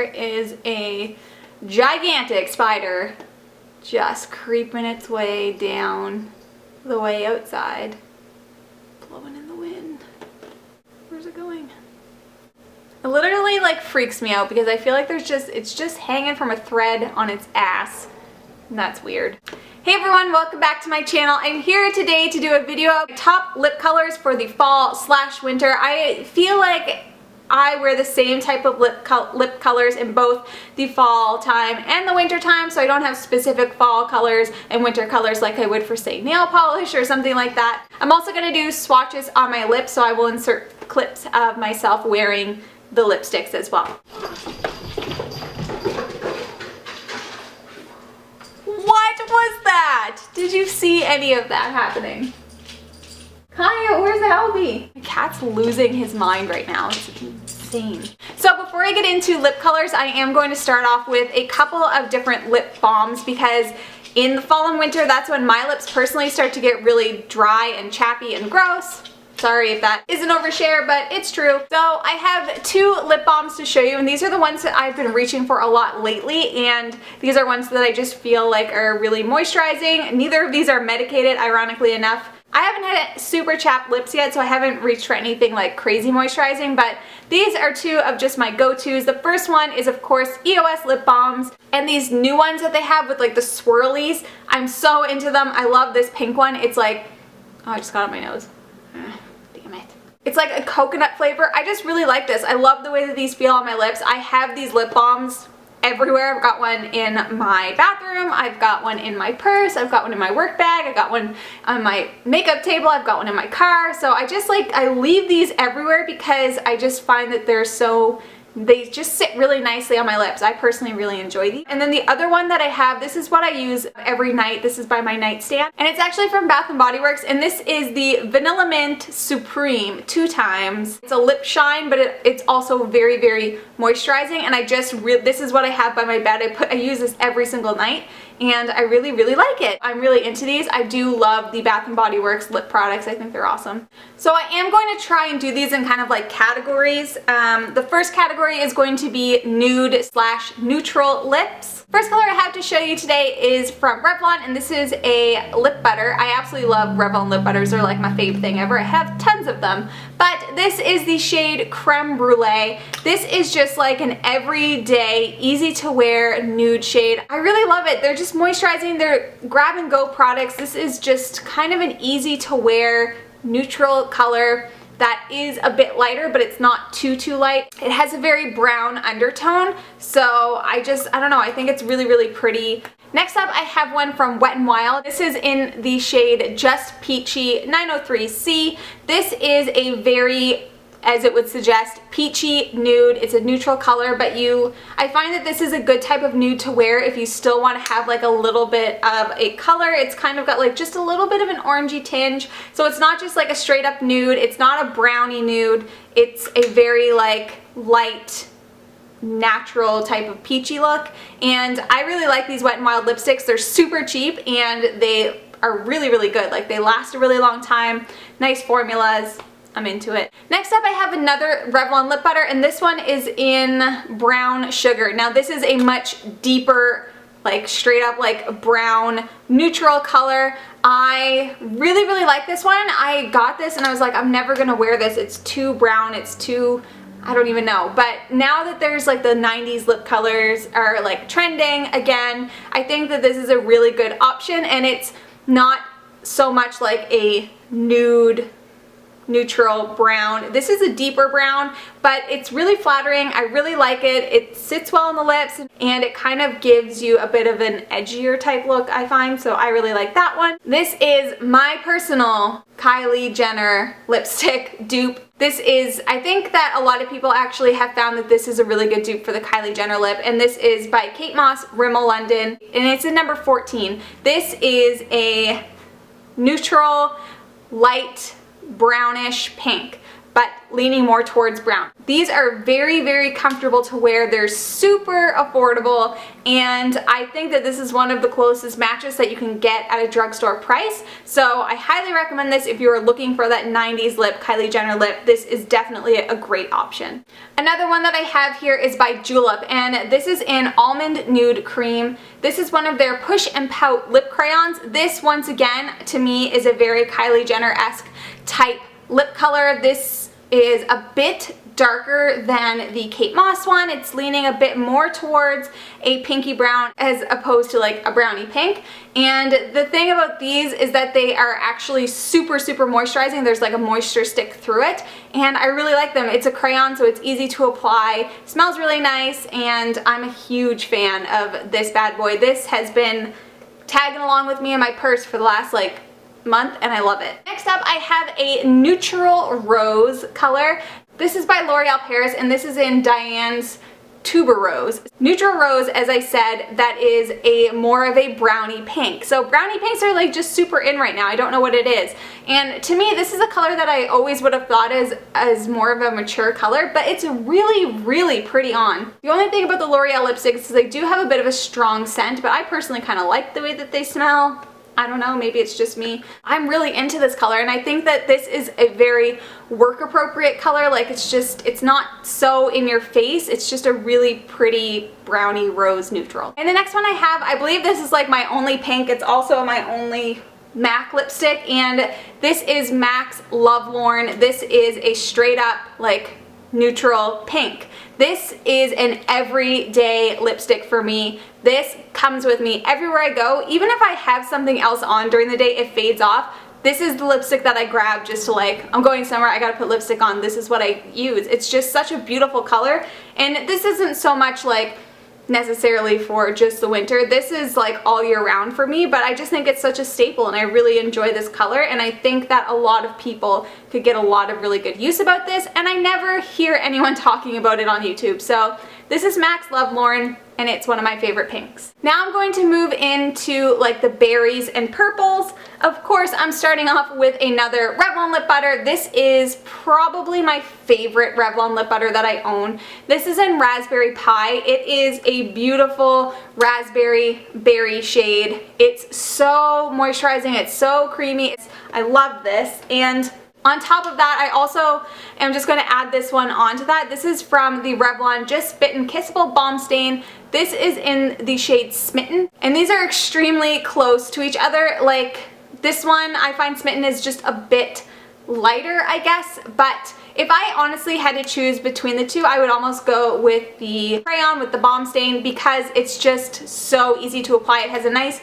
there is a gigantic spider just creeping its way down the way outside, blowing in the wind. Where's it going? It literally like freaks me out because I feel like it's just hanging from a thread on its ass, and that's weird. Hey everyone, welcome back to my channel. I'm here today to do a video of top lip colors for the fall/winter. I feel like I wear the same type of lip colors in both the fall time and the winter time, so I don't have specific fall colors and winter colors like I would for, say, nail polish or something like that. I'm also going to do swatches on my lips, so I will insert clips of myself wearing the lipsticks as well. What was that? Did you see any of that happening? Kaya, where's Albie? My cat's losing his mind right now. It's insane. So before I get into lip colors, I am going to start off with a couple of different lip balms because in the fall and winter, that's when my lips personally start to get really dry and chappy and gross. Sorry if that isn't overshare, but it's true. So I have two lip balms to show you, and these are the ones that I've been reaching for a lot lately, and these are ones that I just feel like are really moisturizing. Neither of these are medicated, ironically enough. I haven't had super chapped lips yet, so I haven't reached for anything like crazy moisturizing, but these are two of just my go-tos. The first one is, of course, EOS lip balms, and these new ones that they have with like the swirlies, I'm so into them. I love this pink one. It's like, oh, I just got it on my nose. Damn it. It's like a coconut flavor. I just really like this. I love the way that these feel on my lips. I have these lip balms everywhere. I've got one in my bathroom, I've got one in my purse, I've got one in my work bag, I've got one on my makeup table, I've got one in my car. So I leave these everywhere because I just find that they just sit really nicely on my lips. I personally really enjoy these. And then the other one that I have, this is what I use every night. This is by my nightstand. And it's actually from Bath & Body Works. And this is the Vanilla Mint Supreme 2 times. It's a lip shine, but it's also very, very moisturizing. And this is what I have by my bed. I use this every single night. And I really, really like it. I'm really into these. I do love the Bath & Body Works lip products. I think they're awesome. So I am going to try and do these in kind of like categories. The first category is going to be nude/neutral lips. First color I have to show you today is from Revlon, and this is a lip butter. I absolutely love Revlon lip butters. They're like my fave thing ever. I have tons of them. But this is the shade Creme Brulee. This is just like an everyday, easy to wear nude shade. I really love it. They're just moisturizing. They're grab and go products. This is just kind of an easy to wear neutral color that is a bit lighter, but it's not too light. It has a very brown undertone, so I don't know, I think it's really, really pretty. Next up, I have one from Wet n Wild. This is in the shade Just Peachy 903C. This is a very, as it would suggest, peachy nude. It's a neutral color, but I find that this is a good type of nude to wear if you still want to have like a little bit of a color. It's kind of got like just a little bit of an orangey tinge. So it's not just like a straight up nude. It's not a brownie nude. It's a very like light, natural type of peachy look. And I really like these Wet n Wild lipsticks. They're super cheap and they are really, really good. Like they last a really long time. Nice formulas. I'm into it. Next up, I have another Revlon lip butter, and this one is in Brown Sugar. Now this is a much deeper, like straight up like brown neutral color. I really, really like this one. I got this and I was like, I'm never gonna wear this. It's too brown, it's too, I don't even know. But now that there's like the 90s lip colors are like trending again, I think that this is a really good option, and it's not so much like a nude neutral brown. This is a deeper brown, but it's really flattering. I really like it. It sits well on the lips, and it kind of gives you a bit of an edgier type look, I find, so I really like that one. This is my personal Kylie Jenner lipstick dupe. This is, I think that a lot of people actually have found that this is a really good dupe for the Kylie Jenner lip, and this is by Kate Moss Rimmel London, and it's in number 14. This is a neutral, light, brownish pink, but leaning more towards brown. These are very, very comfortable to wear. They're super affordable, and I think that this is one of the closest matches that you can get at a drugstore price. So I highly recommend this if you are looking for that 90s lip, Kylie Jenner lip. This is definitely a great option. Another one that I have here is by Julep, and this is in Almond Nude Cream. This is one of their Push and Pout lip crayons. This, once again, to me is a very Kylie Jenner-esque type lip color. This is a bit darker than the Kate Moss one. It's leaning a bit more towards a pinky brown as opposed to like a brownie pink. And the thing about these is that they are actually super, super moisturizing. There's like a moisture stick through it, and I really like them. It's a crayon, so it's easy to apply, smells really nice, and I'm a huge fan of this bad boy. This has been tagging along with me in my purse for the last like month, and I love it. Next up, I have a Neutral Rose color. This is by L'Oreal Paris, and this is in Diane's Tuberose. Neutral Rose, as I said, that is a more of a brownie pink. So brownie pinks are like just super in right now. I don't know what it is. And to me, this is a color that I always would have thought as more of a mature color, but it's really, really pretty on. The only thing about the L'Oreal lipsticks is they do have a bit of a strong scent, but I personally kind of like the way that they smell. I don't know, maybe it's just me. I'm really into this color, and I think that this is a very work appropriate color. Like it's not so in your face. It's just a really pretty brownie rose neutral. And the next one I have, I believe this is like my only pink. It's also my only MAC lipstick, and this is MAC's Lovelorn. This is a straight up like neutral pink. This is an everyday lipstick for me. This comes with me everywhere I go. Even if I have something else on during the day, it fades off. This is the lipstick that I grab just to like, I'm going somewhere, I gotta put lipstick on. This is what I use. It's just such a beautiful color. And this isn't so much like necessarily for just the winter. This is like all year round for me, but I just think it's such a staple, and I really enjoy this color, and I think that a lot of people could get a lot of really good use about this, and I never hear anyone talking about it on YouTube. So this is MAC's Lovelorn, and it's one of my favorite pinks. Now I'm going to move into like the berries and purples. Of course, I'm starting off with another Revlon lip butter. This is probably my favorite Revlon lip butter that I own. This is in Raspberry Pie. It is a beautiful raspberry berry shade. It's so moisturizing, it's so creamy. I love this. And on top of that, I also am just going to add this one onto that. This is from the Revlon Just Bitten Kissable Balm Stain. This is in the shade Smitten, and these are extremely close to each other. Like this one, I find Smitten is just a bit lighter, I guess, but if I honestly had to choose between the two, I would almost go with the crayon with the balm stain because it's just so easy to apply. It has a nice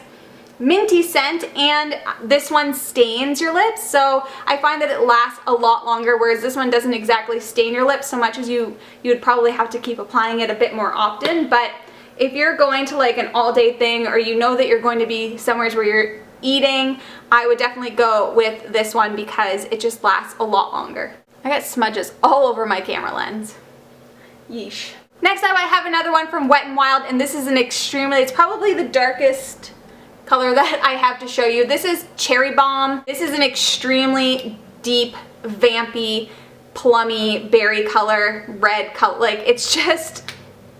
minty scent, and this one stains your lips, so I find that it lasts a lot longer, whereas this one doesn't exactly stain your lips so much as you would probably have to keep applying it a bit more often. But if you're going to like an all-day thing, or you know that you're going to be somewhere where you're eating, I would definitely go with this one because it just lasts a lot longer. I got smudges all over my camera lens. Yeesh. Next up, I have another one from Wet n Wild, and this is an extremely, it's probably the darkest color that I have to show you. This is Cherry Bomb. This is an extremely deep, vampy, plummy berry color, red color. Like it's just,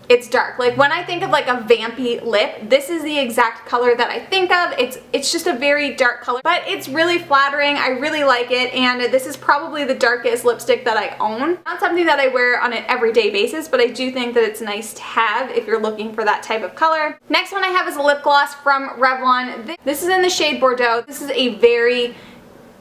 it's dark. Like when I think of like a vampy lip, this is the exact color that I think of. It's just a very dark color, but it's really flattering. I really like it, and this is probably the darkest lipstick that I own. Not something that I wear on an everyday basis, but I do think that it's nice to have if you're looking for that type of color. Next one I have is a lip gloss from Revlon. This is in the shade Bordeaux. This is a very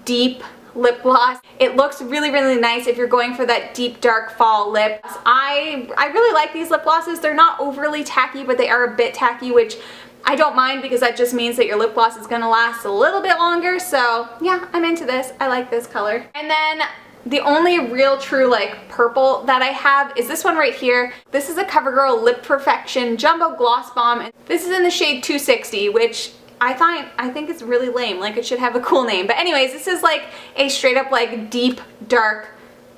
deep lip gloss. It looks really, really nice if you're going for that deep, dark fall lip. I really like these lip glosses. They're not overly tacky, but they are a bit tacky, which I don't mind because that just means that your lip gloss is going to last a little bit longer. So yeah, I'm into this. I like this color. And then the only real true like purple that I have is this one right here. This is a CoverGirl Lip Perfection Jumbo Gloss Bomb. This is in the shade 260, which I think it's really lame. Like it should have a cool name. But anyways, this is like a straight up like deep, dark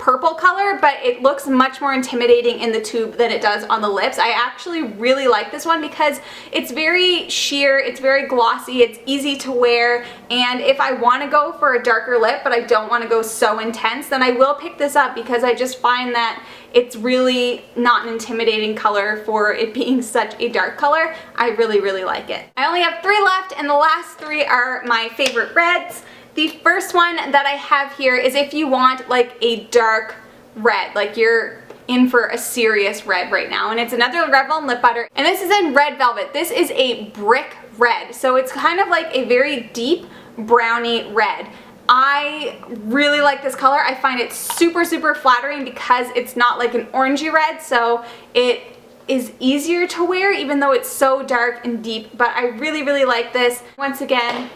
purple color, but it looks much more intimidating in the tube than it does on the lips. I actually really like this one because it's very sheer, it's very glossy, it's easy to wear, and if I want to go for a darker lip but I don't want to go so intense, then I will pick this up because I just find that it's really not an intimidating color for it being such a dark color. I really, really like it. I only have 3 left, and the last 3 are my favorite reds. The first one that I have here is if you want like a dark red, like you're in for a serious red right now, and it's another Revlon lip butter, and this is in Red Velvet. This is a brick red, so it's kind of like a very deep browny red. I really like this color. I find it super, super flattering because it's not like an orangey red, so it is easier to wear even though it's so dark and deep, but I really, really like this. Once again,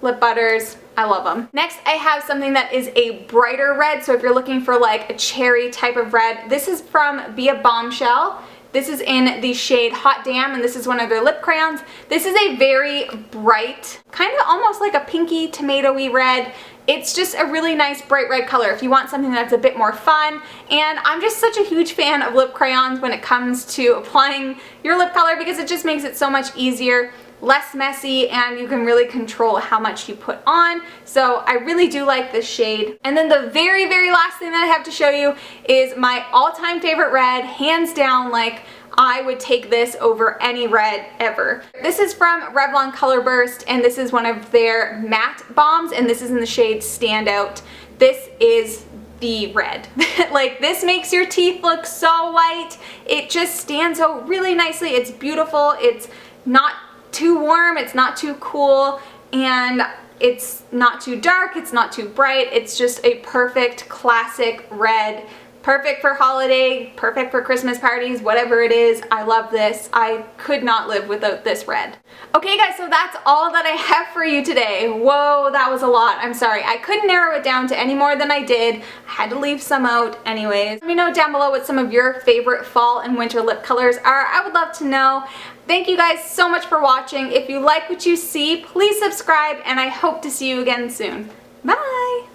lip butters, I love them. Next, I have something that is a brighter red, so if you're looking for like a cherry type of red, this is from Be a Bombshell. This is in the shade Hot Damn, and this is one of their lip crayons. This is a very bright, kind of almost like a pinky tomatoey red. It's just a really nice bright red color if you want something that's a bit more fun. And I'm just such a huge fan of lip crayons when it comes to applying your lip color because it just makes it so much easier, less messy, and you can really control how much you put on. So I really do like this shade. And then the very, very last thing that I have to show you is my all-time favorite red, hands down. Like, I would take this over any red ever. This is from Revlon Color Burst, and this is one of their matte bombs, and this is in the shade Standout. This is the red. Like, this makes your teeth look so white. It just stands out really nicely. It's beautiful. It's not too warm, it's not too cool, and it's not too dark, it's not too bright. It's just a perfect classic red. Perfect for holiday, perfect for Christmas parties, whatever it is. I love this. I could not live without this red. Okay guys, so that's all that I have for you today. Whoa, that was a lot. I'm sorry. I couldn't narrow it down to any more than I did. I had to leave some out anyways. Let me know down below what some of your favorite fall and winter lip colors are. I would love to know. Thank you guys so much for watching. If you like what you see, please subscribe, and I hope to see you again soon. Bye!